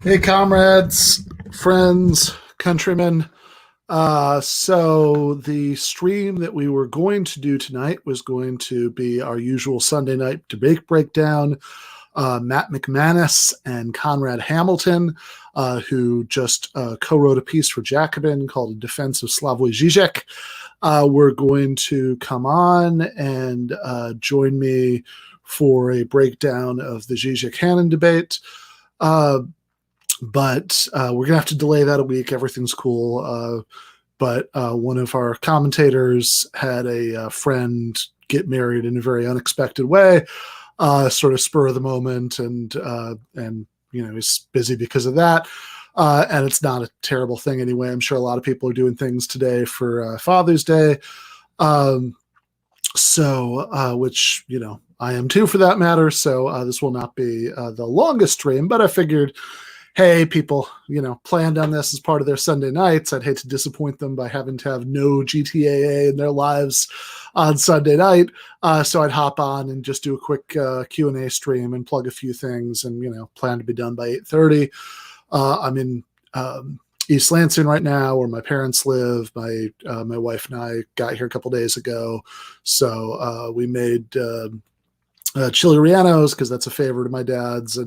Hey, comrades, friends, countrymen. So the stream that we were going to do tonight was going to be our usual Sunday night debate breakdown. Matt McManus and Conrad Hamilton, who just co-wrote a piece for Jacobin called "In Defense of Slavoj Žižek," were going to come on and join me for a breakdown of the Žižek-Hannan debate. But we're going to have to delay that a week. Everything's cool. But one of our commentators had a friend get married in a very unexpected way, sort of spur of the moment, and he's busy because of that. And it's not a terrible thing anyway. I'm sure a lot of people are doing things today for Father's Day. Which, I am too for that matter. So this will not be the longest stream, but I figured, hey, people, planned on this as part of their Sunday nights. I'd hate to disappoint them by having to have no GTAA in their lives on Sunday night. So I'd hop on and just do a quick Q&A stream and plug a few things and, plan to be done by 8:30. I'm in East Lansing right now, where my parents live. My wife and I got here a couple days ago. So we made chili rellenos because that's a favorite of my dad's,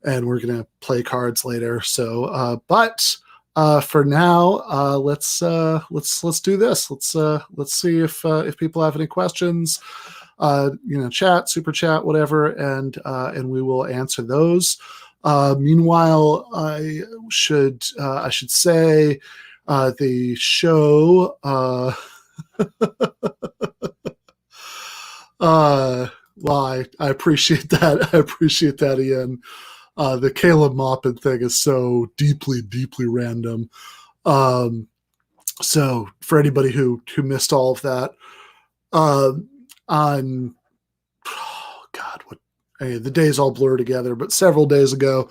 and we're gonna play cards later. So, but for now, let's do this. Let's see if people have any questions. Chat, super chat, whatever, and we will answer those. Meanwhile, I should say the show. Well, I appreciate that. I appreciate that, Ian. The Caleb Maupin thing is so deeply, deeply random. So for anybody who missed all of that, the days all blur together, but several days ago,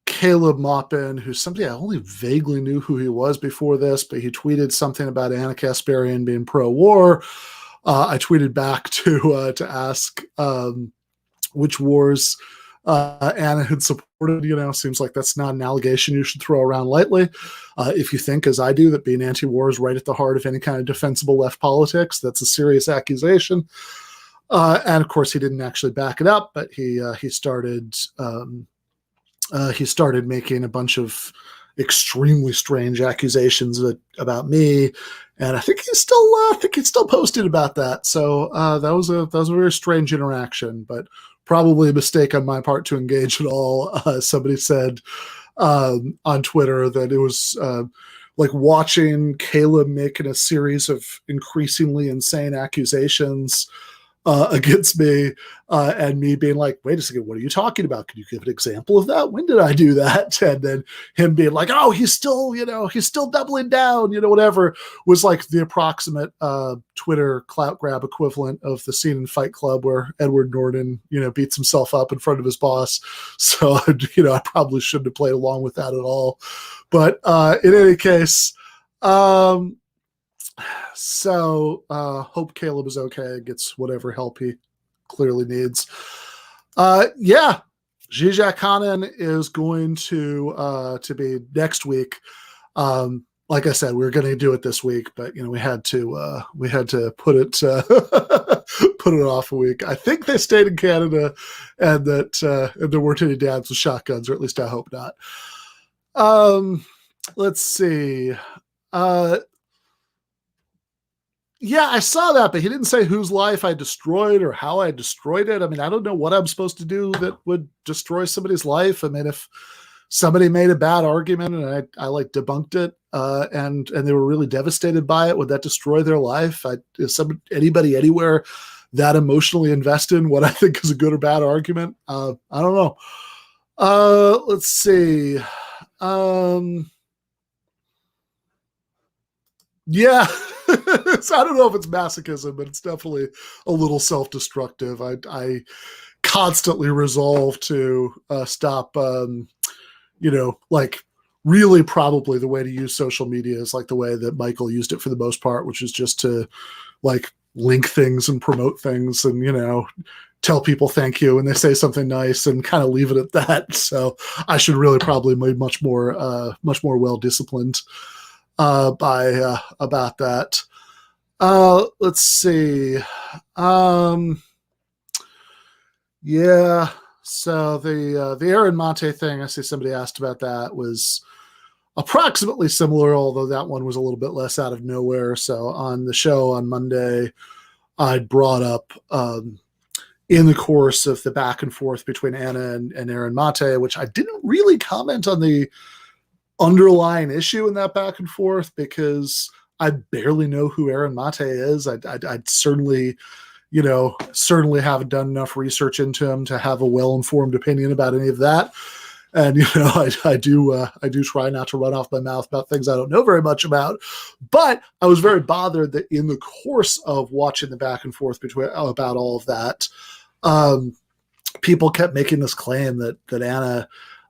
Caleb Maupin, who's somebody I only vaguely knew who he was before this, but he tweeted something about Anna Kasparian being pro-war. I tweeted back to ask which wars Anna had supported. Seems like that's not an allegation you should throw around lightly. If you think, as I do, that being anti-war is right at the heart of any kind of defensible left politics, that's a serious accusation. And of course, he didn't actually back it up, but he started making a bunch of extremely strange accusations about me, and I think he's still posted about that. So that was a very strange interaction, but probably a mistake on my part to engage at all. Somebody said on Twitter that it was like watching Caleb making a series of increasingly insane accusations against me, and me being like, wait a second, what are you talking about? Can you give an example of that? When did I do that? And then him being like, oh, he's still doubling down, whatever, was like the approximate Twitter clout grab equivalent of the scene in Fight Club where Edward Norton, beats himself up in front of his boss. So, I probably shouldn't have played along with that at all. But in any case, so hope Caleb is okay, gets whatever help he clearly needs. Žižek-Hannan is going to be next week. Like I said, we were going to do it this week, but we had to put it put it off a week. I think they stayed in Canada, and that there weren't any dads with shotguns, or at least I hope not. Let's see. Yeah, I saw that, but he didn't say whose life I destroyed or how I destroyed it. I mean, I don't know what I'm supposed to do that would destroy somebody's life. I mean, if somebody made a bad argument and I like debunked it, and they were really devastated by it, would that destroy their life? Is anybody anywhere that emotionally invested in what I think is a good or bad argument? I don't know. Let's see. Yeah. So I don't know if it's masochism, but it's definitely a little self-destructive. I constantly resolve to stop, really probably the way to use social media is like the way that Michael used it for the most part, which is just to like link things and promote things and, tell people thank you when they say something nice and kind of leave it at that. So I should really probably be much more well disciplined by about that. Let's see. Yeah. So the Aaron Mate thing, I see somebody asked about that, was approximately similar, although that one was a little bit less out of nowhere. So on the show on Monday, I brought up in the course of the back and forth between Anna and Aaron Mate, which I didn't really comment on the underlying issue in that back and forth because I barely know who Aaron Mate is. I'd certainly haven't done enough research into him to have a well-informed opinion about any of that. And, I do try not to run off my mouth about things I don't know very much about. But I was very bothered that in the course of watching the back and forth about all of that, people kept making this claim that Anna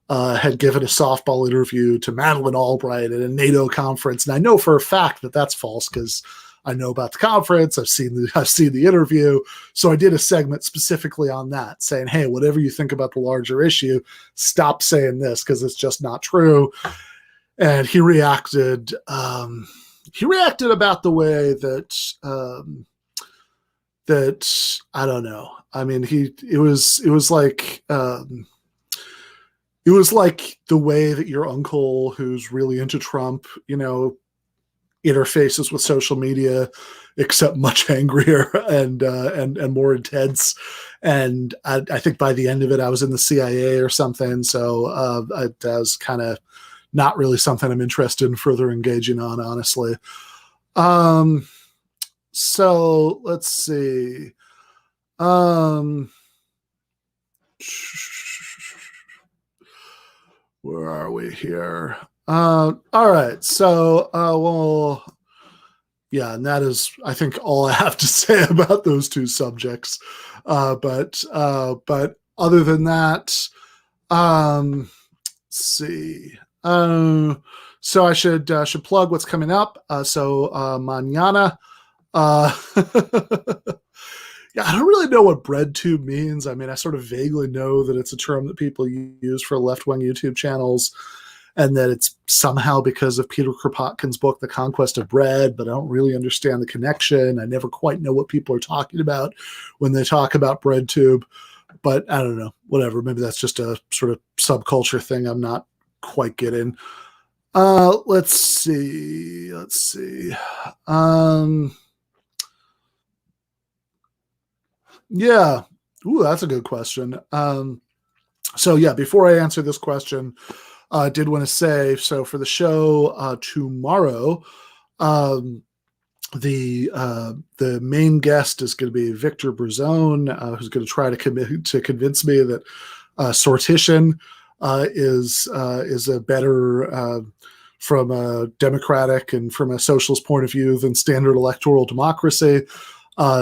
had given a softball interview to Madeleine Albright at a NATO conference. And I know for a fact that that's false because I know about the conference. I've seen the interview. So I did a segment specifically on that, saying, hey, whatever you think about the larger issue, stop saying this because it's just not true. And he reacted about the way that I don't know. I mean, it was like the way that your uncle, who's really into Trump, interfaces with social media, except much angrier and more intense. And I think by the end of it, I was in the CIA or something. So that was kind of not really something I'm interested in further engaging on, honestly. So let's see. Where are we here? All right. So, yeah, and that is, I think, all I have to say about those two subjects. But other than that, let's see. So I should plug what's coming up. So mañana. Yeah, I don't really know what breadtube means. I mean, I sort of vaguely know that it's a term that people use for left-wing YouTube channels, and that it's somehow because of Peter Kropotkin's book, The Conquest of Bread, but I don't really understand the connection. I never quite know what people are talking about when they talk about breadtube, but I don't know, whatever. Maybe that's just a sort of subculture thing I'm not quite getting. Let's see. Yeah. Ooh, that's a good question. So yeah, before I answer this question, I did want to say, so for the show tomorrow, the main guest is going to be Victor Brazone, who's going to try to convince me that sortition is a better from a democratic and from a socialist point of view than standard electoral democracy.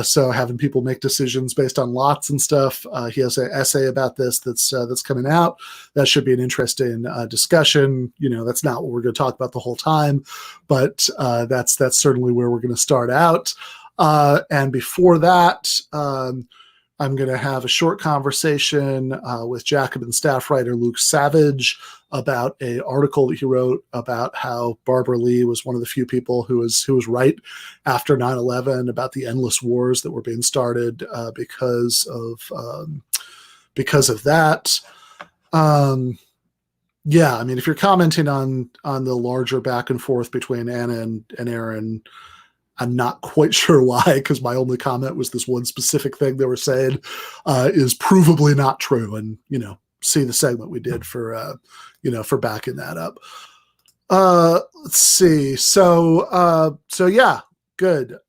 So having people make decisions based on lots and stuff. He has an essay about this that's coming out. That should be an interesting discussion. That's not what we're going to talk about the whole time, but that's certainly where we're going to start out. And before that, I'm going to have a short conversation with Jacobin staff writer Luke Savage about an article that he wrote about how Barbara Lee was one of the few people who was right after 9/11 about the endless wars that were being started because of that. Yeah, I mean, if you're commenting on the larger back and forth between Anna and Aaron, I'm not quite sure why, because my only comment was this one specific thing they were saying is provably not true. And, see the segment we did for backing that up. Let's see. So yeah, good.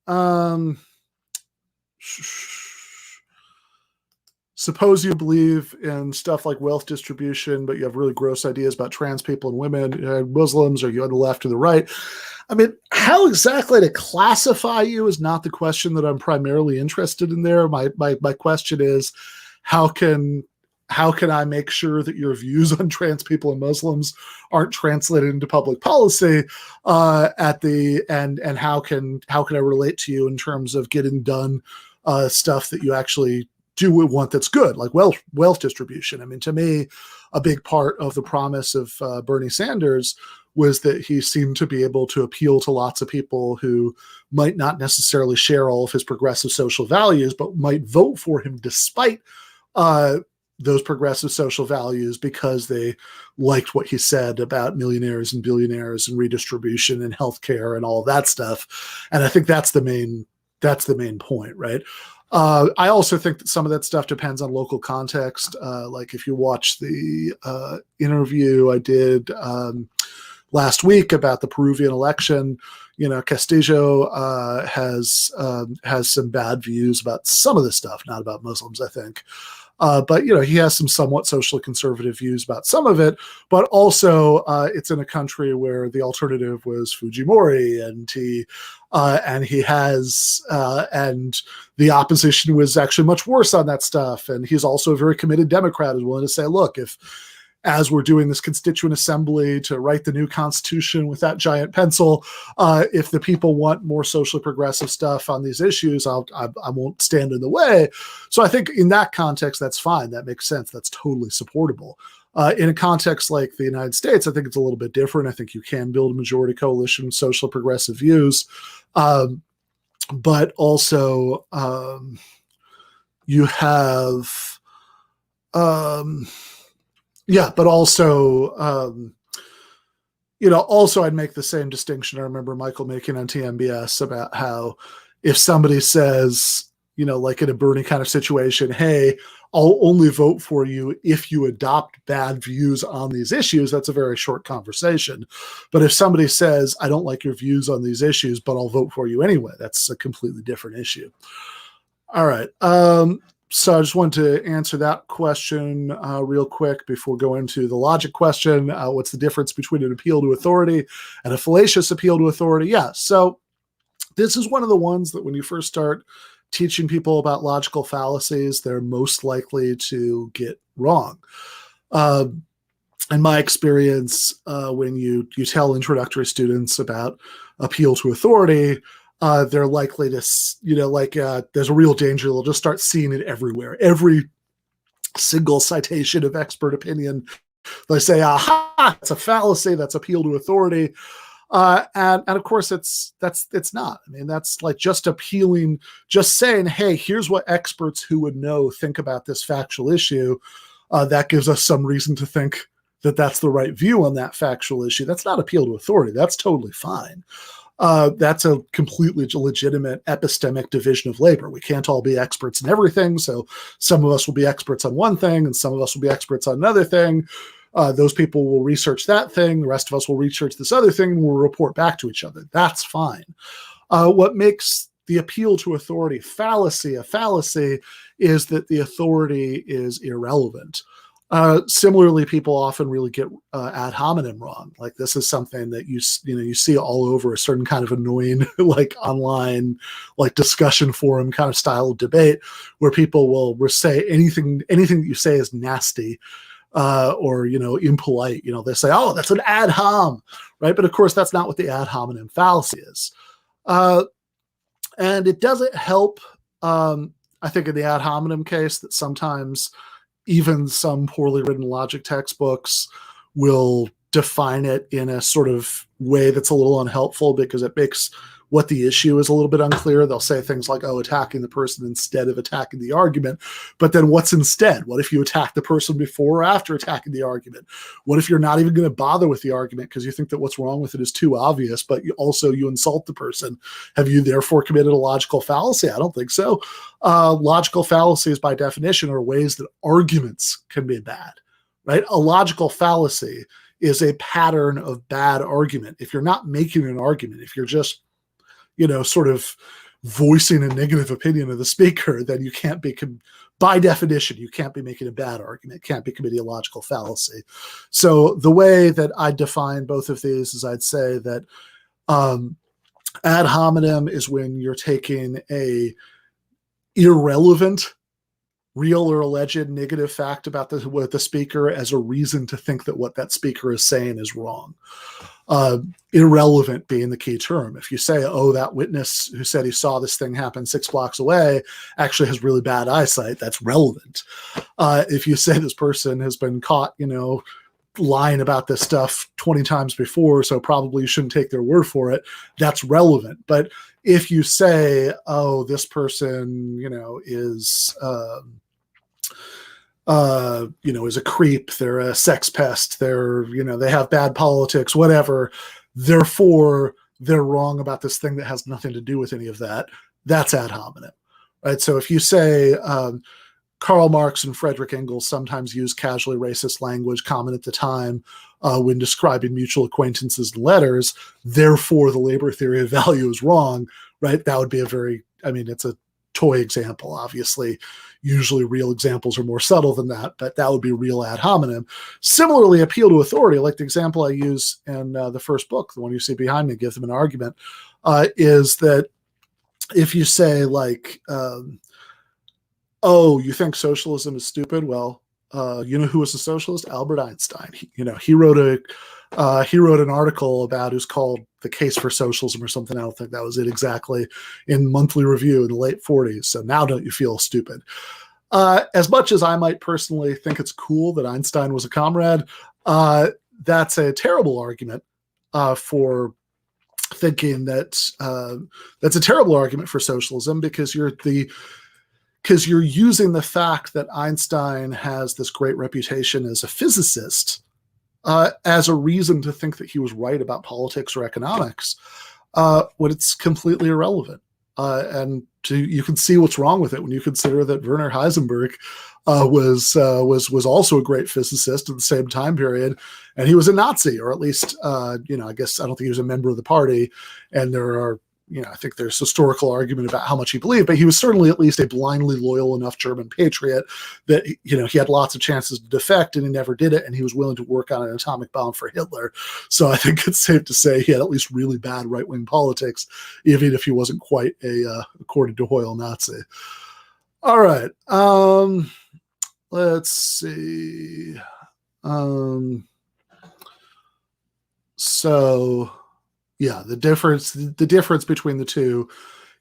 Suppose you believe in stuff like wealth distribution, but you have really gross ideas about trans people and women and Muslims. Are you on the left or the right? I mean, how exactly to classify you is not the question that I'm primarily interested in there. My question is, how can I make sure that your views on trans people and Muslims aren't translated into public policy at the end, and how can I relate to you in terms of getting done stuff that you actually do we want that's good, like wealth distribution. I mean, to me, a big part of the promise of Bernie Sanders was that he seemed to be able to appeal to lots of people who might not necessarily share all of his progressive social values, but might vote for him despite those progressive social values because they liked what he said about millionaires and billionaires and redistribution and healthcare and all that stuff. And I think that's the main point, right? I also think that some of that stuff depends on local context. Like if you watch the interview I did last week about the Peruvian election, Castillo has some bad views about some of the stuff, not about Muslims, I think. But he has some somewhat socially conservative views about some of it, but also it's in a country where the alternative was Fujimori, and the opposition was actually much worse on that stuff. And he's also a very committed Democrat, who's willing to say, look, as we're doing this constituent assembly to write the new constitution with that giant pencil, if the people want more socially progressive stuff on these issues, I won't stand in the way. So I think in that context, that's fine. That makes sense. That's totally supportable. In a context like the United States, I think it's a little bit different. I think you can build a majority coalition with social progressive views, but also you have... but also, also I'd make the same distinction I remember Michael making on TMBS about how if somebody says, like in a Bernie kind of situation, hey, I'll only vote for you if you adopt bad views on these issues, that's a very short conversation. But if somebody says, I don't like your views on these issues, but I'll vote for you anyway, that's a completely different issue. All right. So I just wanted to answer that question real quick before going to the logic question. What's the difference between an appeal to authority and a fallacious appeal to authority? Yeah, so this is one of the ones that when you first start teaching people about logical fallacies, they're most likely to get wrong. In my experience, when you tell introductory students about appeal to authority, they're likely to, there's a real danger they'll just start seeing it everywhere. Every single citation of expert opinion, they say, aha, it's a fallacy, that's appeal to authority. And of course, it's not. I mean, that's like just saying, hey, here's what experts who would know think about this factual issue. That gives us some reason to think that that's the right view on that factual issue. That's not appeal to authority. That's totally fine. That's a completely legitimate epistemic division of labor. We can't all be experts in everything. So some of us will be experts on one thing and some of us will be experts on another thing. Those people will research that thing. The rest of us will research this other thing and we'll report back to each other. That's fine. What makes the appeal to authority fallacy a fallacy is that the authority is irrelevant. Similarly, people often really get ad hominem wrong. Like this is something that you see all over a certain kind of annoying, like online, like discussion forum kind of style of debate, where people will say anything that you say is nasty, or impolite. They say, oh, that's an ad hom, right? But of course, that's not what the ad hominem fallacy is, and it doesn't help. I think in the ad hominem case that sometimes even some poorly written logic textbooks will define it in a sort of way that's a little unhelpful because it makes what the issue is a little bit unclear. They'll say things like, oh, attacking the person instead of attacking the argument. But then what's instead? What if you attack the person before or after attacking the argument? What if you're not even going to bother with the argument because you think that what's wrong with it is too obvious, but you insult the person? Have you therefore committed a logical fallacy? I don't think so. Logical fallacies by definition are ways that arguments can be bad, right? A logical fallacy is a pattern of bad argument. If you're not making an argument, if you're just sort of voicing a negative opinion of the speaker, then you can't be, by definition, you can't be making a bad argument, can't be committing a logical fallacy. So the way that I define both of these is I'd say that ad hominem is when you're taking a irrelevant, real or alleged negative fact about the speaker as a reason to think that what that speaker is saying is wrong. Irrelevant being the key term. If you say, oh, that witness who said he saw this thing happen 6 blocks away actually has really bad eyesight, that's relevant. If you say this person has been caught, lying about this stuff 20 times before, so probably you shouldn't take their word for it, that's relevant. But if you say, oh, this person, is is a creep, they're a sex pest, they have bad politics, whatever, therefore they're wrong about this thing that has nothing to do with any of that, that's ad hominem, right? So if you say, Karl Marx and Friedrich Engels sometimes use casually racist language common at the time when describing mutual acquaintances and letters, therefore the labor theory of value is wrong, right? That would be it's a toy example, obviously. Usually real examples are more subtle than that, but that would be real ad hominem. Similarly, appeal to authority, like the example I use in the first book, the one you see behind me, Give Them an Argument, is that if you say oh, you think socialism is stupid? Well, who was a socialist? Albert Einstein. He wrote an article about who's called The Case for Socialism or something. I don't think that was it exactly, in Monthly Review in the late 40s. So now don't you feel stupid? As much as I might personally think it's cool that Einstein was a comrade, that's a terrible argument for thinking that's a terrible argument for socialism, because you're using the fact that Einstein has this great reputation as a physicist as a reason to think that he was right about politics or economics, when it's completely irrelevant. You can see what's wrong with it when you consider that Werner Heisenberg was also a great physicist at the same time period, and he was a Nazi, or at least I guess I don't think he was a member of the party, and there are I think there's historical argument about how much he believed, but he was certainly at least a blindly loyal enough German patriot that, he had lots of chances to defect and he never did it. And he was willing to work on an atomic bomb for Hitler. So I think it's safe to say he had at least really bad right-wing politics, even if he wasn't quite according to Hoyle, Nazi. All right. Let's see. Yeah, the difference between the two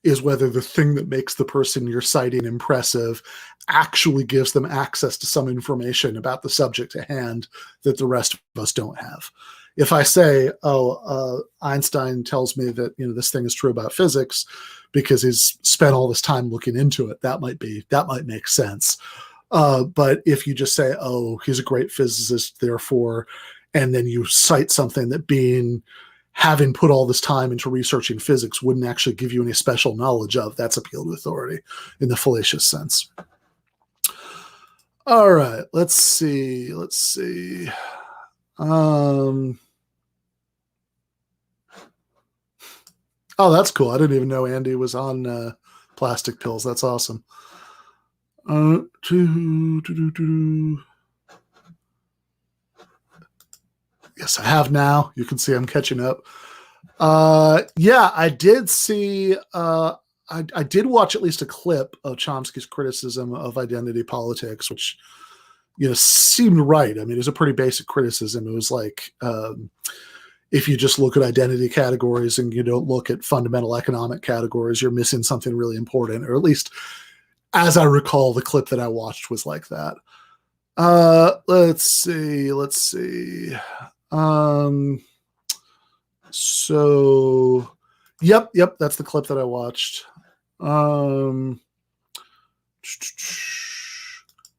is whether the thing that makes the person you're citing impressive actually gives them access to some information about the subject at hand that the rest of us don't have. If I say, Einstein tells me that this thing is true about physics because he's spent all this time looking into it, that might make sense. But if you just say, oh, he's a great physicist, therefore, and then you cite something that having put all this time into researching physics wouldn't actually give you any special knowledge of, that's appeal to authority in the fallacious sense. All right, let's see. Oh, that's cool. I didn't even know Andy was on plastic pills. That's awesome. Yes, I have now. You can see I'm catching up. Yeah, I did see, I did watch at least a clip of Chomsky's criticism of identity politics, which, seemed right. I mean, it was a pretty basic criticism. It was like, if you just look at identity categories and you don't look at fundamental economic categories, you're missing something really important, or at least as I recall, the clip that I watched was like that. Let's see. So yep, that's the clip that I watched.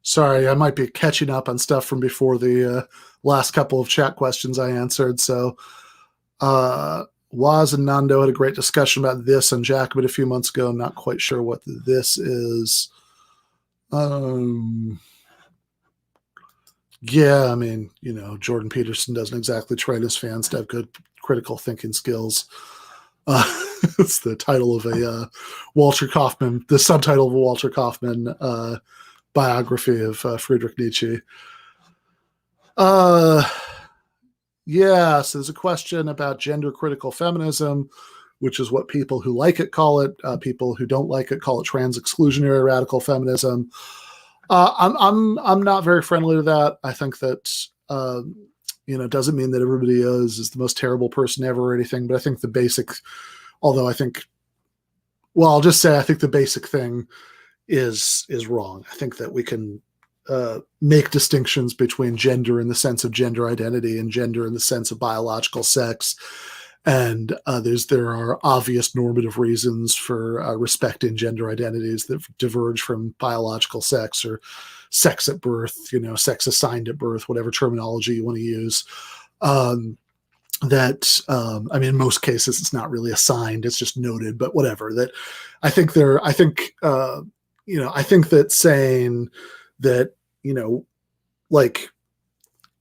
Sorry, I might be catching up on stuff from before the last couple of chat questions I answered. So Waz and Nando had a great discussion about this on Jacobin a few months ago. I'm not quite sure what this is. Yeah, I mean, Jordan Peterson doesn't exactly train his fans to have good critical thinking skills. It's the title of a the subtitle of a Walter Kaufman biography of Friedrich Nietzsche. Yeah, so there's a question about gender critical feminism, which is what people who like it call it. People who don't like it call it trans exclusionary radical feminism. I'm not very friendly to that. I think that doesn't mean that everybody is the most terrible person ever or anything, but I think the basic, although I think, well, I'll just say I think the basic thing is wrong. I think that we can make distinctions between gender in the sense of gender identity and gender in the sense of biological sex. And there are obvious normative reasons for respecting gender identities that diverge from biological sex or sex at birth, sex assigned at birth, whatever terminology you want to use. In most cases, it's not really assigned; it's just noted. But whatever. That I think that saying that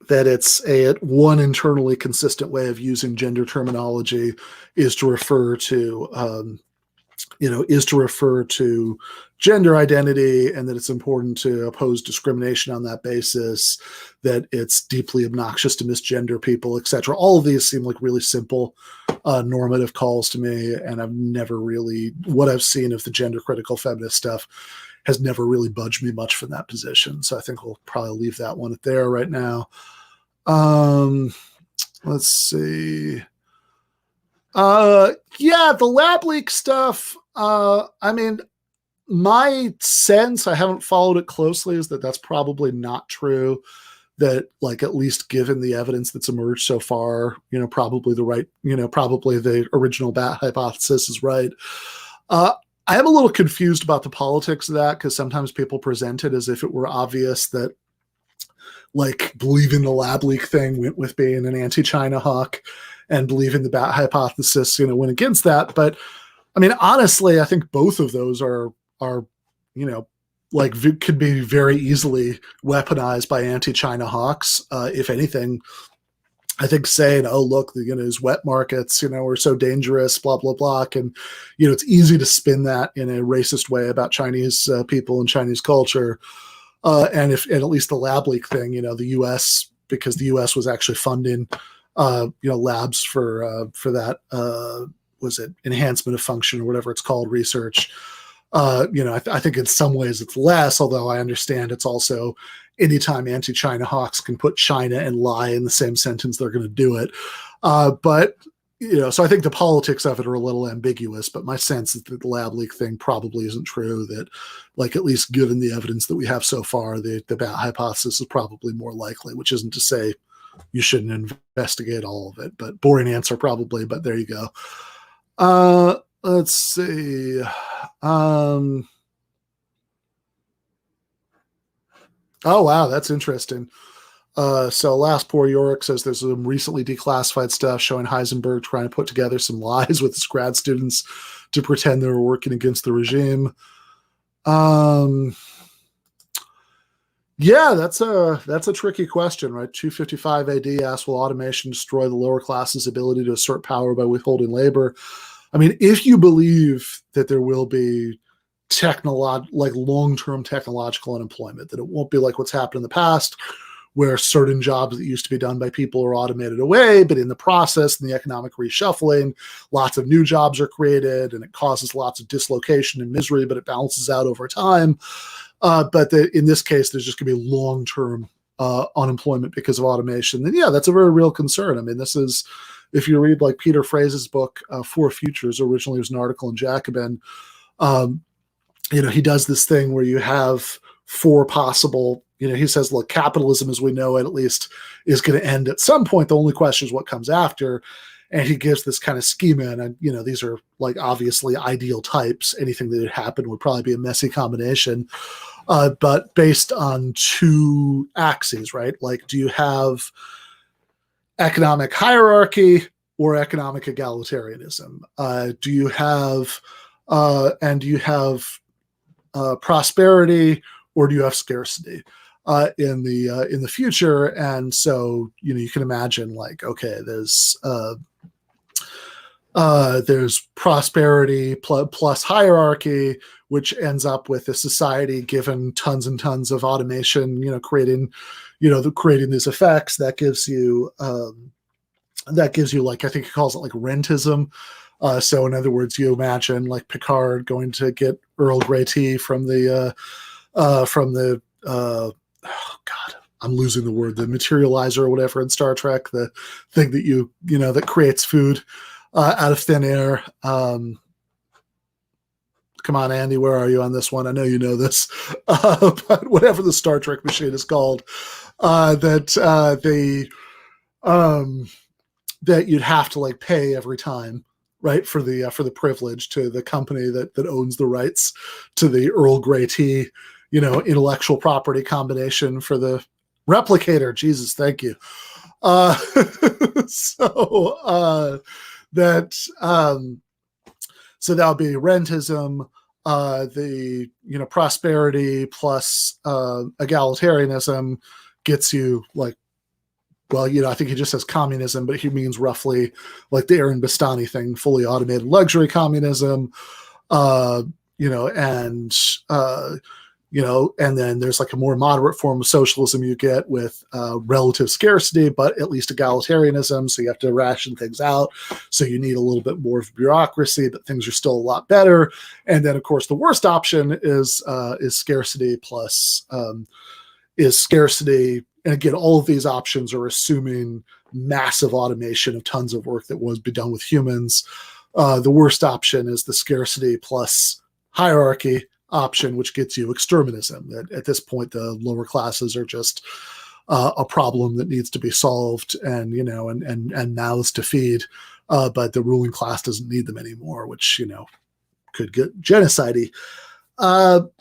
that it's one internally consistent way of using gender terminology is to refer to gender identity, and that it's important to oppose discrimination on that basis, that it's deeply obnoxious to misgender people, etc. All of these seem like really simple normative calls to me, and I've never really, what I've seen of the gender critical feminist stuff has never really budged me much from that position. So I think we'll probably leave that one there right now. Let's see. The lab leak stuff. My sense, I haven't followed it closely, is that that's probably not true. That, at least given the evidence that's emerged so far, probably the original bat hypothesis is right. I am a little confused about the politics of that, because sometimes people present it as if it were obvious that believing the lab leak thing went with being an anti-China hawk, and believing the bat hypothesis, went against that. But honestly, I think both of those are could be very easily weaponized by anti-China hawks. If anything, I think saying, oh, look, his wet markets, are so dangerous, blah, blah, blah. And, it's easy to spin that in a racist way about Chinese people and Chinese culture. And at least the lab leak thing, the U.S., because the U.S. was actually funding, labs for that, was it enhancement of function or whatever it's called, research. I think in some ways it's less, although I understand it's also anytime anti-China hawks can put China and lie in the same sentence, they're going to do it. So I think the politics of it are a little ambiguous, but my sense is that the lab leak thing probably isn't true, that at least given the evidence that we have so far, the bat hypothesis is probably more likely, which isn't to say you shouldn't investigate all of it, but boring answer probably, but there you go. Let's see. Oh, wow, that's interesting. So Last Poor Yorick says there's some recently declassified stuff showing Heisenberg trying to put together some lies with his grad students to pretend they were working against the regime. Yeah, that's a tricky question, right? 255 AD asks, will automation destroy the lower class's ability to assert power by withholding labor? If you believe that there will be long-term technological unemployment, that it won't be like what's happened in the past, where certain jobs that used to be done by people are automated away, but in the process, in the economic reshuffling, lots of new jobs are created, and it causes lots of dislocation and misery, but it balances out over time. But in this case, there's just going to be long-term unemployment because of automation. Then, yeah, that's a very real concern. This is, if you read Peter Frase's book, For Futures, originally it was an article in Jacobin, he does this thing where you have four possible, he says, look, capitalism as we know it, at least, is going to end at some point. The only question is what comes after. And he gives this kind of schema, and these are obviously ideal types. Anything that would happen would probably be a messy combination, but based on two axes, right? Do you have economic hierarchy or economic egalitarianism? Do you have prosperity, or do you have scarcity in the future? And so you can imagine okay, there's prosperity plus hierarchy, which ends up with a society given tons and tons of automation, creating these effects that gives you I think he calls it rentism. So in other words, you imagine Picard going to get Earl Grey tea from the oh God, I'm losing the word, the materializer or whatever in Star Trek, the thing that that creates food out of thin air. Come on, Andy, where are you on this one? I know you know this, but whatever the Star Trek machine is called, that you'd have to like pay every time, right, for the privilege to the company that owns the rights to the Earl Grey tea, intellectual property combination for the replicator. Jesus, thank you. So that'll be rentism, the prosperity plus egalitarianism gets you like, well, I think he just says communism, but he means roughly like the Aaron Bastani thing, fully automated luxury communism, and then there's like a more moderate form of socialism you get with relative scarcity, but at least egalitarianism. So you have to ration things out. So you need a little bit more of bureaucracy, but things are still a lot better. And then, of course, the worst option is scarcity plus is scarcity. And again, all of these options are assuming massive automation of tons of work that was be done with humans. The worst option is the scarcity plus hierarchy option, which gets you exterminism. At this point, the lower classes are just a problem that needs to be solved, and mouths to feed. But the ruling class doesn't need them anymore, which could get genocide-y.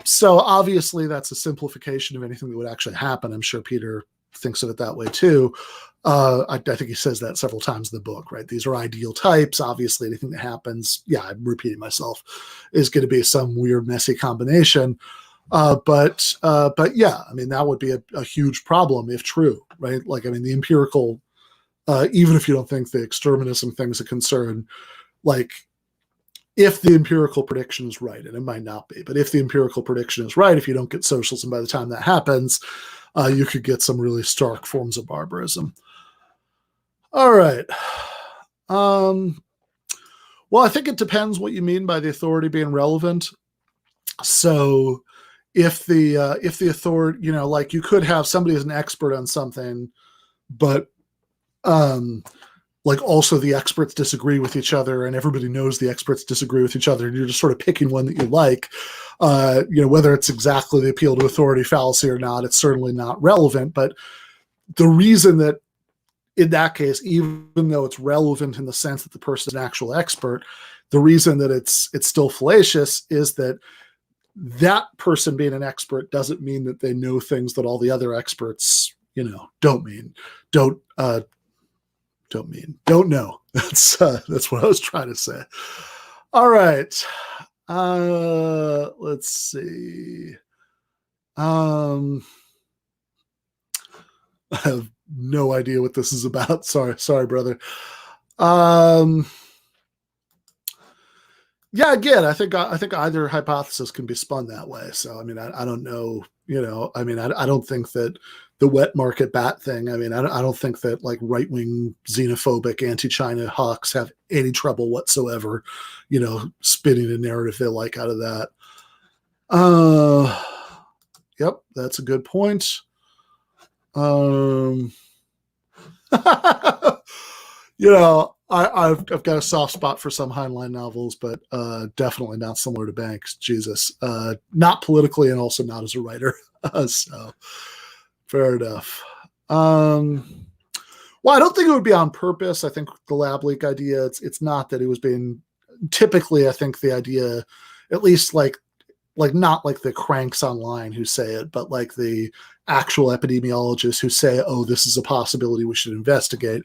So obviously, that's a simplification of anything that would actually happen. I'm sure Peter thinks of it that way too. I think he says that several times in the book, right? These are ideal types. Obviously, anything that happens, I'm repeating myself, is going to be some weird, messy combination. But yeah, I mean, that would be a huge problem if true, right? Like, I mean, the empirical, even if you don't think the exterminism thing is a concern, like, if the empirical prediction is right, and it might not be, but if the empirical prediction is right, if you don't get socialism by the time that happens, you could get some really stark forms of barbarism. All right. Well, I think it depends what you mean by the authority being relevant. So if the authority, like you could have somebody as an expert on something, but like also the experts disagree with each other, and everybody knows the experts disagree with each other, and you're just sort of picking one that you like. Whether it's exactly the appeal to authority fallacy or not, it's certainly not relevant. But the reason that in that case, even though it's relevant in the sense that the person is an actual expert, the reason that it's still fallacious is that person being an expert doesn't mean that they know things that all the other experts, don't know. That's what I was trying to say. All right. Let's see. I have no idea what this is about. Sorry, brother. Yeah, again, I think either hypothesis can be spun that way. So, I mean, I don't know, I don't think that the wet market bat thing, I don't think that like right-wing xenophobic anti-China hawks have any trouble whatsoever, spinning a narrative they like out of that. Yep, that's a good point. I've got a soft spot for some Heinlein novels, but definitely not similar to Banks. Jesus, not politically, and also not as a writer. So, fair enough. Well, I don't think it would be on purpose. I think the lab leak idea, it's not that it was being. Typically, I think the idea, at least like not like the cranks online who say it, but like the actual epidemiologists who say, oh, this is a possibility we should investigate.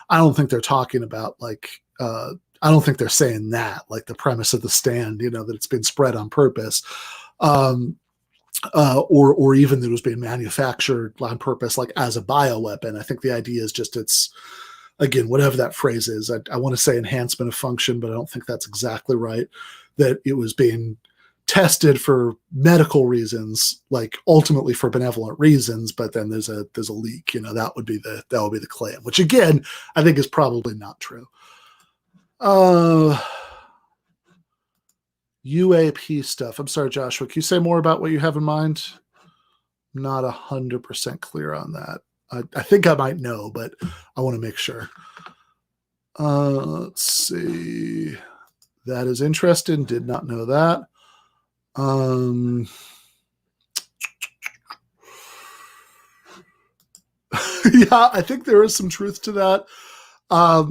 I don't think they're talking about like, I don't think they're saying that, like the premise of the stand, that it's been spread on purpose, or even that it was being manufactured on purpose, like as a bioweapon. I think the idea is just it's, again, whatever that phrase is, I want to say enhancement of function, but I don't think that's exactly right, that it was being tested for medical reasons, like ultimately for benevolent reasons, but then there's a leak. That would be the claim, which again I think is probably not true. UAP stuff. I'm sorry, Joshua. Can you say more about what you have in mind? not 100% clear on that. I think I might know, but I want to make sure. Let's see. That is interesting. Did not know that. Yeah, I think there is some truth to that. I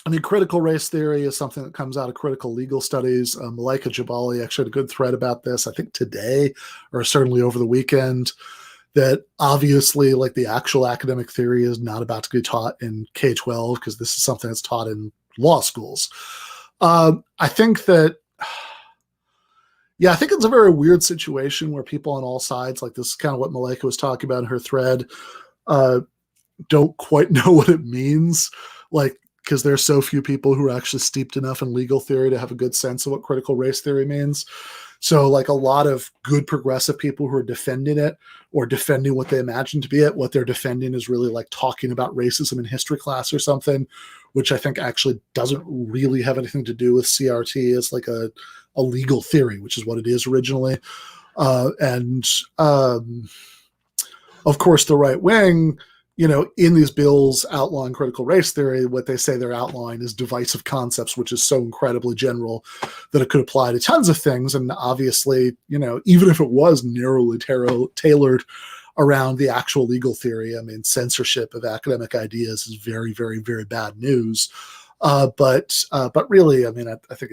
mean, critical race theory is something that comes out of critical legal studies. Malaika Jabali actually had a good thread about this, I think today, or certainly over the weekend, that obviously like the actual academic theory is not about to be taught in K-12 because this is something that's taught in law schools. I think that, yeah, I think it's a very weird situation where people on all sides, like this is kind of what Malaika was talking about in her thread, don't quite know what it means. Like, because there's so few people who are actually steeped enough in legal theory to have a good sense of what critical race theory means. So like a lot of good progressive people who are defending it or defending what they imagine to be it, what they're defending is really like talking about racism in history class or something, which I think actually doesn't really have anything to do with CRT as like a legal theory, which is what it is originally. Of course, the right wing, you know, in these bills outlawing critical race theory, what they say they're outlawing is divisive concepts, which is so incredibly general that it could apply to tons of things. And obviously, you know, even if it was narrowly tailored around the actual legal theory, I mean, censorship of academic ideas is very, very, very bad news. But really, I mean, I think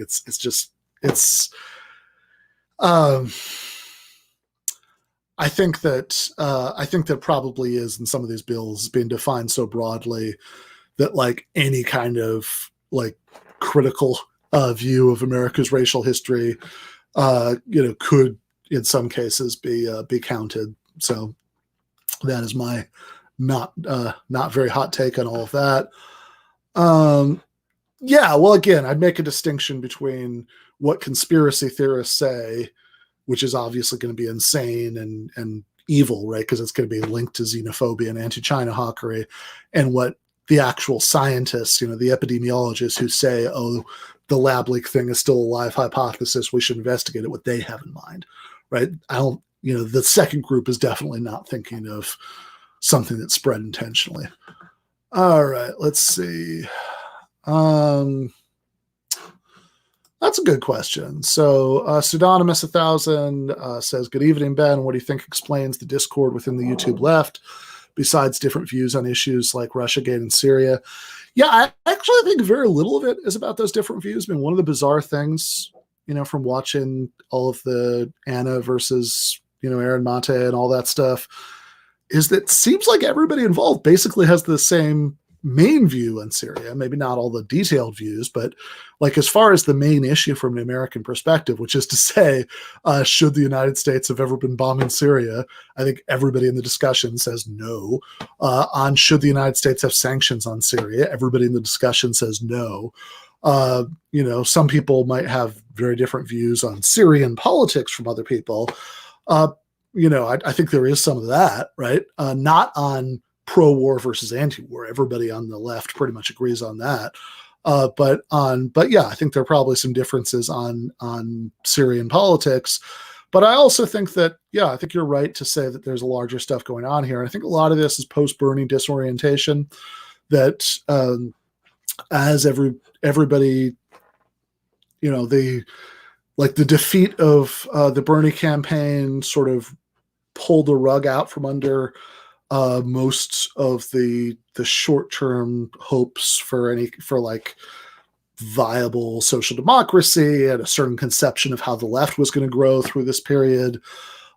I think that probably is in some of these bills being defined so broadly that like any kind of like critical view of America's racial history, you know, could in some cases be counted. So that is my not very hot take on all of that. Yeah, well, again, I'd make a distinction between what conspiracy theorists say, which is obviously going to be insane and evil, right? Because it's going to be linked to xenophobia and anti-China hawkery, and what the actual scientists, you know, the epidemiologists who say, oh, the lab leak thing is still a live hypothesis, we should investigate it, what they have in mind, right? You know, the second group is definitely not thinking of something that's spread intentionally. All right, let's see. That's a good question. So Pseudonymous 1000 says, good evening, Ben. What do you think explains the discord within the YouTube left besides different views on issues like Russiagate and Syria? Yeah, I actually think very little of it is about those different views. I mean, one of the bizarre things, you know, from watching all of the Anna versus, you know, Aaron Mate and all that stuff is that it seems like everybody involved basically has the same main view on Syria, maybe not all the detailed views, but like as far as the main issue from an American perspective, which is to say, should the United States have ever been bombing Syria? I think everybody in the discussion says no. On should the United States have sanctions on Syria? Everybody in the discussion says no. You know, some people might have very different views on Syrian politics from other people. You know, I think there is some of that, right? Not on pro-war versus anti-war. Everybody on the left pretty much agrees on that. But yeah, I think there are probably some differences on Syrian politics. But I also think that, yeah, I think you're right to say that there's a larger stuff going on here. I think a lot of this is post-Bernie disorientation that as everybody, you know, the defeat of the Bernie campaign sort of pulled the rug out from under most of the short-term hopes for like viable social democracy and a certain conception of how the left was going to grow through this period,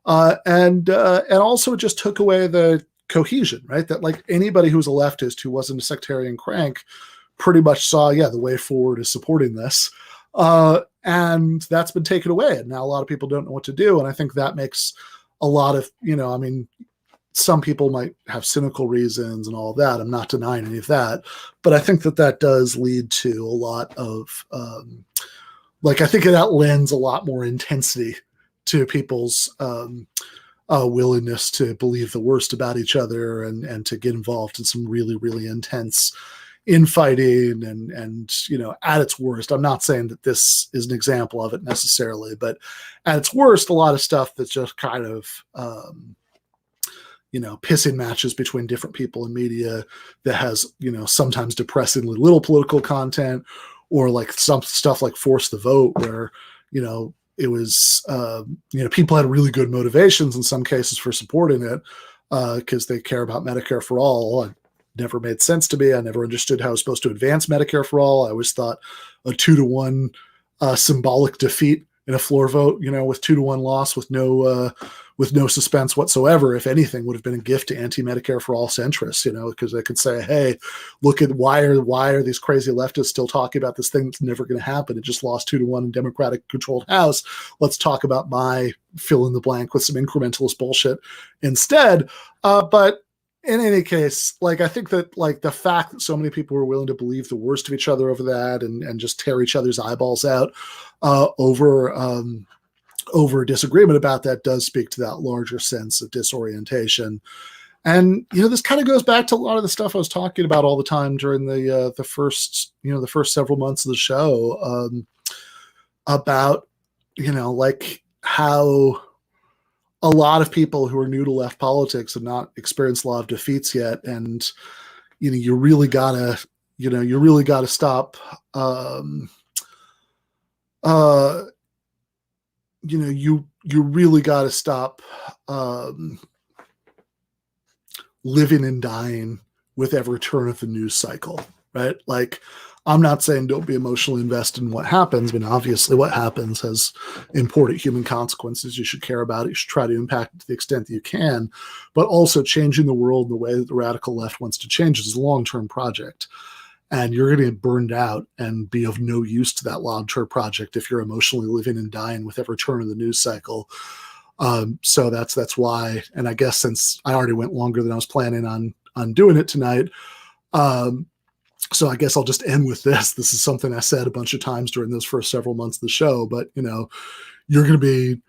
and also just took away the cohesion, right? That like anybody who was a leftist who wasn't a sectarian crank pretty much saw, yeah, the way forward is supporting this, and that's been taken away, and now a lot of people don't know what to do, and I think that makes a lot of, you know, I mean, some people might have cynical reasons and all of that. I'm not denying any of that, but I think that does lead to a lot of, like, I think that lends a lot more intensity to people's willingness to believe the worst about each other and to get involved in some really, really intense infighting and, you know, at its worst, I'm not saying that this is an example of it necessarily, but at its worst, a lot of stuff that's just kind of, pissing matches between different people in media that has, sometimes depressingly little political content, or like some stuff like Force the Vote, where, it was, people had really good motivations in some cases for supporting it because they care about Medicare for all. It never made sense to me. I never understood how it was supposed to advance Medicare for all. I always thought a 2-to-1 symbolic defeat in a floor vote, with 2-to-1 loss with no suspense whatsoever, if anything, would have been a gift to anti-Medicare for all centrists, because they could say, hey, look at why are these crazy leftists still talking about this thing that's never going to happen? It just lost 2-to-1 in Democratic controlled House. Let's talk about my fill in the blank with some incrementalist bullshit instead. But in any case, I think that the fact that so many people were willing to believe the worst of each other over that and just tear each other's eyeballs out over disagreement about that does speak to that larger sense of disorientation. And, this kind of goes back to a lot of the stuff I was talking about all the time during the first several months of the show about, how a lot of people who are new to left politics have not experienced a lot of defeats yet. And, you really gotta stop, you really got to stop living and dying with every turn of the news cycle, right? I'm not saying don't be emotionally invested in what happens, but obviously what happens has important human consequences. You should care about it. You should try to impact it to the extent that you can, but also changing the world in the way that the radical left wants to change it is a long-term project. And you're going to get burned out and be of no use to that long-term project if you're emotionally living and dying with every turn of the news cycle. So that's why. And I guess since I already went longer than I was planning on doing it tonight, so I guess I'll just end with this. This is something I said a bunch of times during those first several months of the show, but you're going to be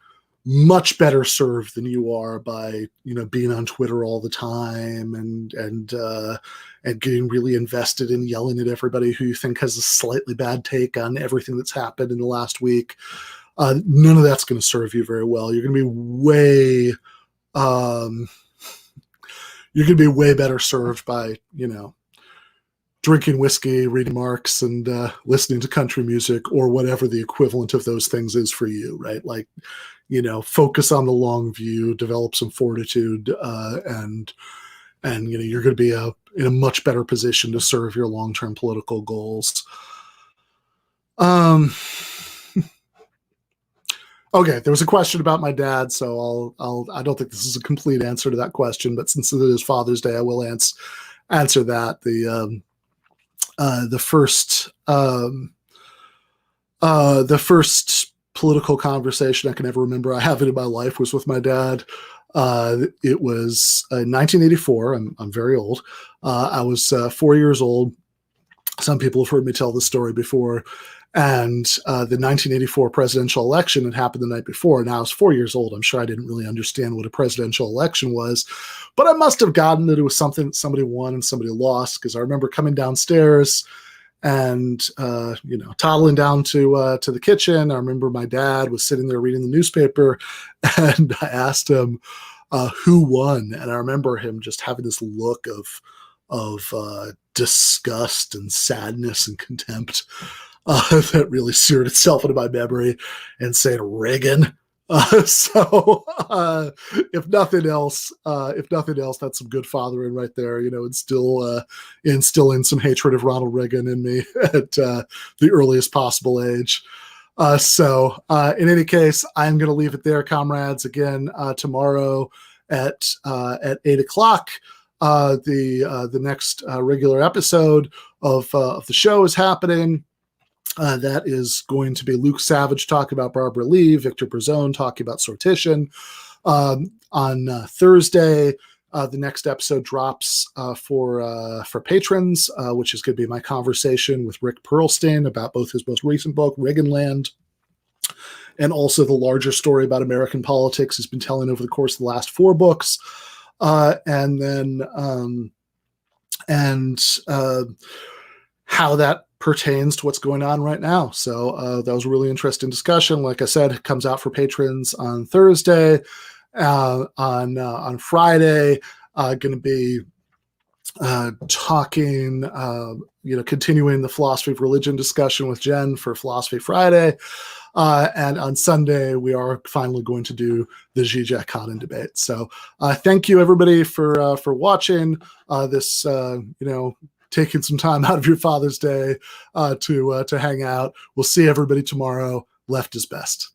much better served than you are by being on Twitter all the time and getting really invested in yelling at everybody who you think has a slightly bad take on everything that's happened in the last week. None of that's going to serve you very well. You're going to be way better served by drinking whiskey, reading Marx, and listening to country music, or whatever the equivalent of those things is for you, right? Focus on the long view, develop some fortitude, and you're going to be in a much better position to serve your long-term political goals. Okay, there was a question about my dad, so I don't think this is a complete answer to that question, but since it is Father's Day, I will answer that. The first political conversation I can ever remember I having in my life was with my dad. It was 1984. I'm very old. I was 4 years old. Some people have heard me tell this story before. And the 1984 presidential election had happened the night before. Now I was 4 years old. I'm sure I didn't really understand what a presidential election was, but I must have gotten that it was something that somebody won and somebody lost, because I remember coming downstairs and toddling down to the kitchen. I remember my dad was sitting there reading the newspaper, and I asked him who won, and I remember him just having this look of disgust and sadness and contempt that really seared itself into my memory, and saying Reagan. So if nothing else, that's some good fathering right there. Instilling some hatred of Ronald Reagan in me at the earliest possible age. So in any case, I'm going to leave it there, comrades. Again, tomorrow at 8:00. The next regular episode of the show is happening. That is going to be Luke Savage talking about Barbara Lee, Victor Brazone talking about sortition. On Thursday, the next episode drops for patrons, which is going to be my conversation with Rick Perlstein about both his most recent book, Reaganland, and also the larger story about American politics he's been telling over the course of the last 4 books. And then how that pertains to what's going on right now. So that was a really interesting discussion. Like I said, it comes out for patrons on Thursday. On Friday, going to be talking, continuing the philosophy of religion discussion with Jen for Philosophy Friday. And on Sunday, we are finally going to do the Žižek Hannan debate. So thank you, everybody, for watching this, taking some time out of your Father's Day to hang out. We'll see everybody tomorrow. Left is best.